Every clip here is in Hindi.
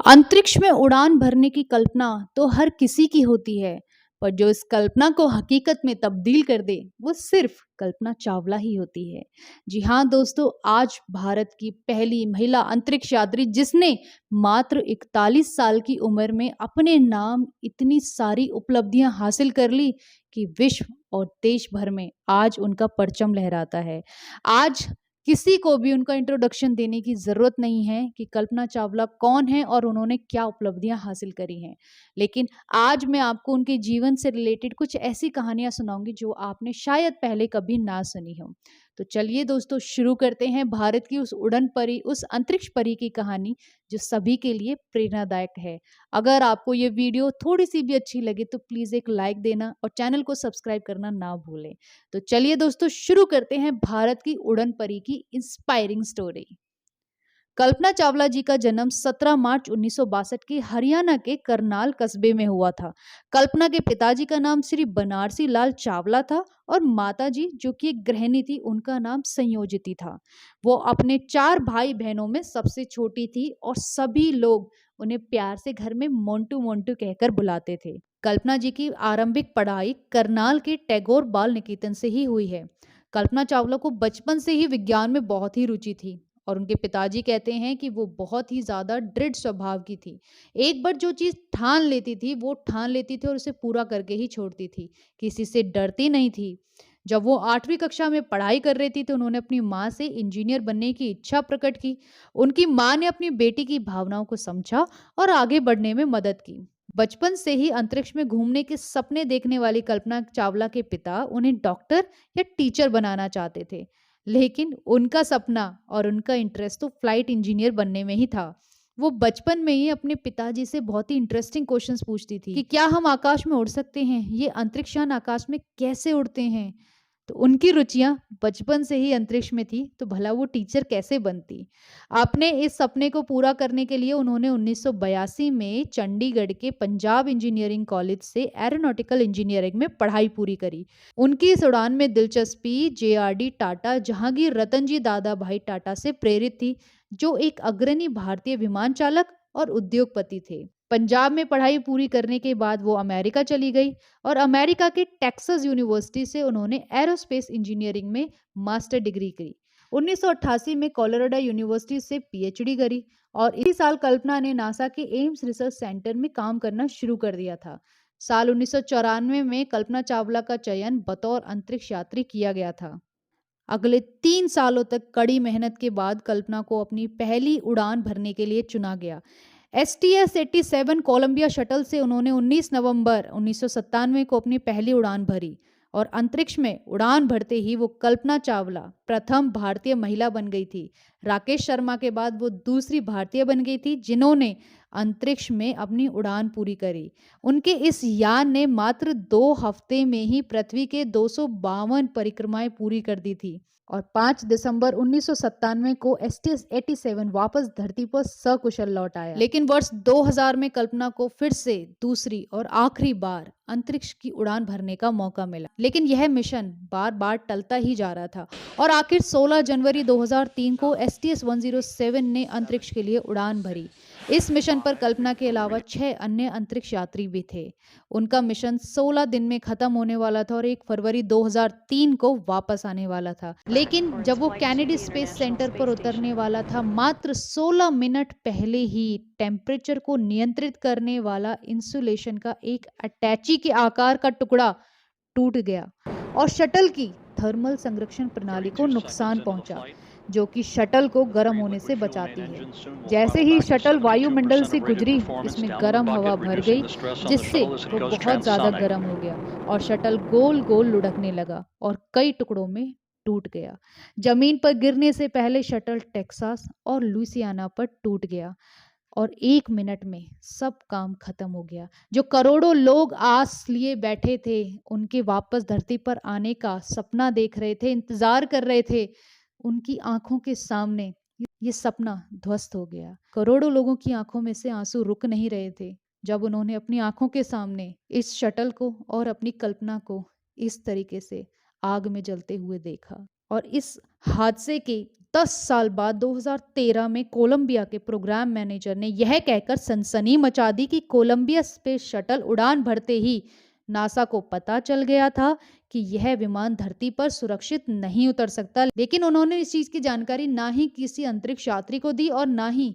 अंतरिक्ष में उड़ान भरने की कल्पना तो हर किसी की होती है, पर जो इस कल्पना को हकीकत में तब्दील कर दे, वो सिर्फ कल्पना चावला ही होती है। जी हाँ दोस्तों, आज भारत की पहली महिला अंतरिक्ष यात्री जिसने मात्र 41 साल की उम्र में अपने नाम इतनी सारी उपलब्धियां हासिल कर ली कि विश्व और देश भर में आज उनका परचम लहराता है। आज किसी को भी उनका इंट्रोडक्शन देने की ज़रूरत नहीं है कि कल्पना चावला कौन है और उन्होंने क्या उपलब्धियां हासिल करी हैं। लेकिन आज मैं आपको उनके जीवन से रिलेटेड कुछ ऐसी कहानियां सुनाऊंगी जो आपने शायद पहले कभी ना सुनी हो। तो चलिए दोस्तों, शुरू करते हैं भारत की उस उड़न परी, उस अंतरिक्ष परी की कहानी जो सभी के लिए प्रेरणादायक है। अगर आपको ये वीडियो थोड़ी सी भी अच्छी लगे तो प्लीज़ एक लाइक देना और चैनल को सब्सक्राइब करना ना भूलें। तो चलिए दोस्तों, शुरू करते हैं भारत की उड़न परी की इंस्पायरिंग स्टोरी। कल्पना चावला जी का जन्म 17 मार्च 1962 के हरियाणा के करनाल कस्बे में हुआ था। कल्पना के पिताजी का नाम श्री बनारसी लाल चावला था और माताजी, जो कि एक गृहिणी थी, उनका नाम संयोजिती था। वो अपने 4 भाई बहनों में सबसे छोटी थी और सभी लोग उन्हें प्यार से घर में मोंटू मोंटू कहकर बुलाते थे। कल्पना जी की आरंभिक पढ़ाई करनाल के टैगोर बाल निकेतन से ही हुई है। कल्पना चावला को बचपन से ही विज्ञान में बहुत ही रुचि थी और उनके पिताजी कहते हैं कि वो बहुत ही ज़्यादा दृढ़ स्वभाव की थी। एक बार जो चीज़ ठान लेती थी, वो ठान लेती थी और उसे पूरा करके ही छोड़ती थी। किसी से डरती नहीं थी। जब वो 8वीं कक्षा में पढ़ाई कर रही थी तो उन्होंने अपनी माँ से इंजीनियर बनने की इच्छा प्रकट की। उनकी माँ ने अपनी बेटी की भावनाओं को समझा और आगे बढ़ने में मदद की। बचपन से ही अंतरिक्ष में घूमने के सपने देखने वाली कल्पना चावला के पिता उन्हें डॉक्टर या टीचर बनाना चाहते थे। लेकिन उनका सपना और उनका इंटरेस्ट तो फ्लाइट इंजीनियर बनने में ही था। वो बचपन में ही अपने पिताजी से बहुत ही इंटरेस्टिंग क्वेश्चंस पूछती थी कि क्या हम आकाश में उड़ सकते हैं? ये अंतरिक्षयान आकाश में कैसे उड़ते हैं? तो उनकी रुचियां बचपन से ही अंतरिक्ष में थी, तो भला वो टीचर कैसे बनती? अपने इस सपने को पूरा करने के लिए उन्होंने 1982 में चंडीगढ़ के पंजाब इंजीनियरिंग कॉलेज से एरोनॉटिकल इंजीनियरिंग में पढ़ाई पूरी करी। उनकी इस उड़ान में दिलचस्पी जेआरडी टाटा जहांगीर रतन जी दादा भाई टाटा से प्रेरित थी, जो एक अग्रणी भारतीय विमान चालक और उद्योगपति थे। पंजाब में पढ़ाई पूरी करने के बाद वो अमेरिका चली गई और अमेरिका के टेक्सास यूनिवर्सिटी से उन्होंने एरोस्पेस इंजीनियरिंग में मास्टर डिग्री करी। 1988 में कोलोराडो यूनिवर्सिटी से पीएचडी करी और इसी साल कल्पना ने नासा के एम्स रिसर्च सेंटर में काम करना शुरू कर दिया था। साल 1994 में कल्पना चावला का चयन बतौर अंतरिक्ष यात्री किया गया था। अगले 3 सालों तक कड़ी मेहनत के बाद कल्पना को अपनी पहली उड़ान भरने के लिए चुना गया। STS-87 कोलंबिया शटल से उन्होंने 19 नवंबर 1997 को अपनी पहली उड़ान भरी और अंतरिक्ष में उड़ान भरते ही वो कल्पना चावला प्रथम भारतीय महिला बन गई थी। राकेश शर्मा के बाद वो दूसरी भारतीय बन गई थी जिन्होंने अंतरिक्ष में अपनी उड़ान पूरी करी। उनके इस यान ने मात्र 2 हफ्ते में ही पृथ्वी के 252 परिक्रमाएं पूरी कर दी थी और 5 दिसंबर 1997 को STS-87 वापस धरती पर सकुशल लौट आया। लेकिन वर्ष 2000 में कल्पना को फिर से दूसरी और आखिरी बार अंतरिक्ष की उड़ान भरने का मौका मिला, लेकिन यह मिशन बार बार टलता ही जा रहा था और आखिर 16 जनवरी 2003 को STS-107 ने अंतरिक्ष के लिए उड़ान भरी। इस मिशन पर कल्पना के अलावा 6 अन्य अंतरिक्ष यात्री भी थे। उनका मिशन 16 दिन में खत्म होने वाला था और 1 फरवरी 2003 को वापस आने वाला था। लेकिन जब वो कैनेडी स्पेस सेंटर पर उतरने वाला था, मात्र 16 मिनट पहले ही टेम्परेचर को नियंत्रित करने वाला इंसुलेशन का एक अटैची के आकार का टुकड़ा टूट गया और शटल की थर्मल संरक्षण प्रणाली को नुकसान पहुंचा, जो कि शटल को गर्म होने से बचाती है। जैसे ही शटल वायुमंडल से गुजरी, इसमें गर्म हवा भर गई, जिससे वो बहुत ज्यादा गर्म हो गया और शटल गोल गोल लुढ़कने लगा और कई टुकड़ों में टूट गया। जमीन पर गिरने से पहले शटल टेक्सास और लुइसियाना पर टूट गया और 1 मिनट में सब काम खत्म हो गया। जो करोड़ों लोग आस लिए बैठे थे, उनके वापस धरती पर आने का सपना देख रहे थे, इंतजार कर रहे थे, उनकी आंखों के सामने ये सपना ध्वस्त हो गया। करोड़ों लोगों की आंखों में से आंसू रुक नहीं रहे थे जब उन्होंने अपनी आंखों के सामने इस शटल को और अपनी कल्पना को इस तरीके से आग में जलते हुए देखा। और इस हादसे के 10 साल बाद 2013 में कोलंबिया के प्रोग्राम मैनेजर ने यह कहकर सनसनी मचा दी कि कोलंबिया स्पेस शटल उड़ान भरते ही नासा को पता चल गया था कि यह विमान धरती पर सुरक्षित नहीं उतर सकता। लेकिन उन्होंने इस चीज की जानकारी ना ही किसी अंतरिक्ष यात्री को दी और ना ही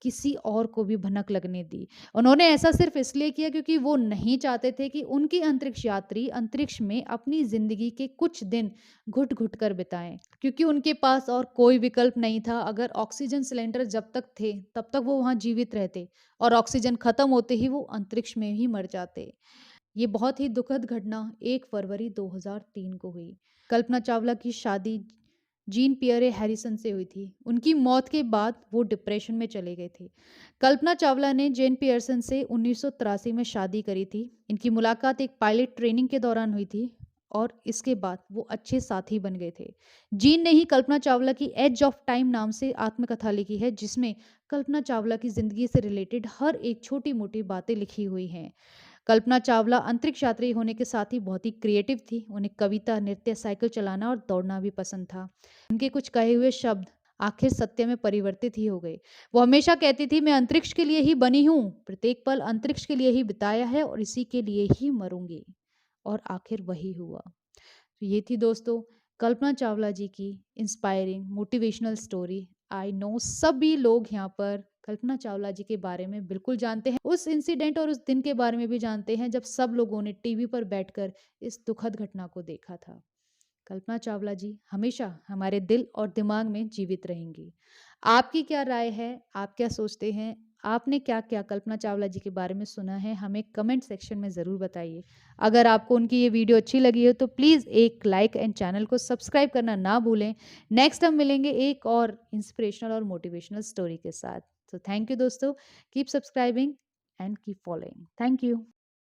किसी और को भी भनक लगने दी। उन्होंने ऐसा सिर्फ इसलिए किया क्योंकि वो नहीं चाहते थे कि उनकी अंतरिक्ष यात्री अंतरिक्ष में अपनी जिंदगी के कुछ दिन घुट घुट कर बिताएं, क्योंकि उनके पास और कोई विकल्प नहीं था। अगर ऑक्सीजन सिलेंडर जब तक थे तब तक वो वहां जीवित रहते और ऑक्सीजन खत्म होते ही वो अंतरिक्ष में ही मर जाते। ये बहुत ही दुखद घटना 1 फरवरी 2003 को हुई। कल्पना चावला की शादी जीन पियरे हैरिसन से हुई थी। उनकी मौत के बाद वो डिप्रेशन में चले गए थे। कल्पना चावला ने जेन पियर्सन से 1983 में शादी करी थी। इनकी मुलाकात एक पायलट ट्रेनिंग के दौरान हुई थी और इसके बाद वो अच्छे साथी बन गए थे। जीन ने ही कल्पना चावला की एज ऑफ टाइम नाम से आत्मकथा लिखी है, जिसमें कल्पना चावला की जिंदगी से रिलेटेड हर एक छोटी मोटी बातें लिखी हुई हैं। कल्पना चावला अंतरिक्ष यात्री होने के साथ ही बहुत ही क्रिएटिव थी। उन्हें कविता, नृत्य, साइकिल चलाना और दौड़ना भी पसंद था। उनके कुछ कहे हुए शब्द आखिर सत्य में परिवर्तित ही हो गए। वो हमेशा कहती थी, मैं अंतरिक्ष के लिए ही बनी हूँ, प्रत्येक पल अंतरिक्ष के लिए ही बिताया है और इसी के लिए ही मरूंगी। और आखिर वही हुआ। तो ये थी दोस्तों कल्पना चावला जी की inspiring motivational story. I know सभी लोग यहाँ पर कल्पना चावला जी के बारे में बिल्कुल जानते हैं, उस इंसिडेंट और उस दिन के बारे में भी जानते हैं जब सब लोगों ने टीवी पर बैठकर इस दुखद घटना को देखा था। कल्पना चावला जी हमेशा हमारे दिल और दिमाग में जीवित रहेंगी। आपकी क्या राय है? आप क्या सोचते हैं? आपने क्या क्या कल्पना चावला जी के बारे में सुना है? हमें कमेंट सेक्शन में ज़रूर बताइए। अगर आपको उनकी ये वीडियो अच्छी लगी हो तो प्लीज़ एक लाइक एंड चैनल को सब्सक्राइब करना ना भूलें। नेक्स्ट हम मिलेंगे एक और इंस्पिरेशनल और मोटिवेशनल स्टोरी के साथ। तो थैंक यू दोस्तों, keep subscribing and keep following. Thank you.